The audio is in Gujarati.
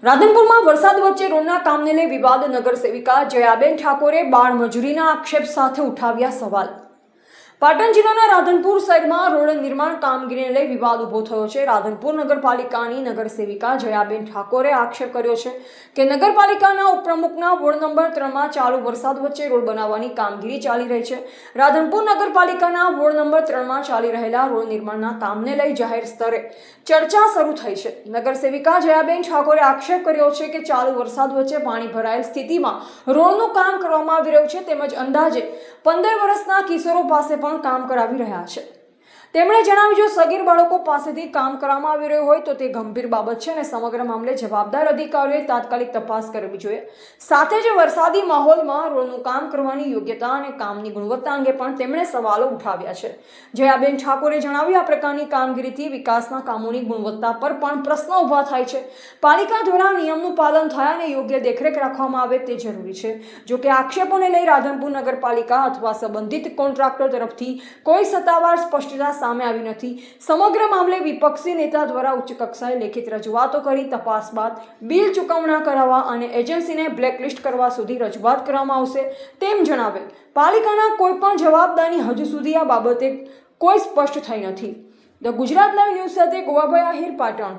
રાધનપુરમાં વરસાદ વચ્ચે રોડના કામને લઈ વિવાદ. નગર સેવિકા જયાબેન ઠાકોરે બાળ મજૂરીના આક્ષેપ સાથે ઉઠાવ્યા સવાલ. પાટણ જિલ્લાના રાધનપુર શહેરમાં રોડ નિર્માણ કામગીરીને લઈ વિવાદ ઉભો થયો છે. રાધનપુર નગરપાલિકાની નગર સેવિકા જયાબેન ઠાકોરે આક્ષેપ કર્યો છે કે નગરપાલિકાના ઉપપ્રમુખના વોર્ડ નંબર 3માં ચાલુ વરસાદ વચ્ચે રોડ બનાવવાની કામગીરી ચાલી રહી છે. રાધનપુર નગરપાલિકાના વોર્ડ નંબર 3માં ચાલી રહેલા રોડ નિર્માણના કામને લઈ જાહેર સ્તરે ચર્ચા શરૂ થઈ છે. નગર સેવિકા જયાબેન ઠાકોરે આક્ષેપ કર્યો છે કે ચાલુ વરસાદ વચ્ચે પાણી ભરાયેલ સ્થિતિમાં રોડનું કામ કરવામાં આવી રહ્યું છે, તેમજ અંદાજે 15 વર્ષના કિશોરો પાસે પણ કામ કરાવી રહ્યા છે. તેમણે જણાવ્યું, જો સગીર બાળકો પાસેથી કામ કરવામાં આવી રહ્યું હોય તો તે ગંભીર બાબત છે અને સમગ્ર મામલે જવાબદાર અધિકારીઓએ તાત્કાલિક તપાસ કરવી જોઈએ. સાથે જ વરસાદી માહોલમાં રોડનું કામ કરવાની યોગ્યતા અને કામની ગુણવત્તા અંગે પણ તેમણે સવાલો ઉઠાવ્યા છે. જયાબેન ઠાકોરે જણાવ્યું, આ પ્રકારની કામગીરીથી વિકાસના કામોની ગુણવત્તા પર પણ પ્રશ્નો ઊભા થાય છે. પાલિકા દ્વારા નિયમનું પાલન થાય અને યોગ્ય દેખરેખ રાખવામાં આવે તે જરૂરી છે. જો કે આક્ષેપોને લઈ રાધનપુર નગરપાલિકા અથવા સંબંધિત કોન્ટ્રાક્ટર તરફથી કોઈ સત્તાવાર સ્પષ્ટતા સામે આવી નથી. સમગ્ર મામલે વિપક્ષી નેતા દ્વારા ઉચ્ચ કક્ષાએ લેખિત રજૂઆતો કરી તપાસ બાદ બિલ ચૂકવણા કરાવવા અને એજન્સીને બ્લેકલિસ્ટ કરવા સુધી રજૂઆત કરવામાં આવશે તેમ જણાવેલ. પાલિકાના કોઈ પણ જવાબદારી હજુ સુધી આ બાબતે કોઈ સ્પષ્ટ થઈ નથી. ધ ગુજરાત લાઈવ ન્યૂઝ સાથે ગોવાભાઈ આહિર, પાટણ.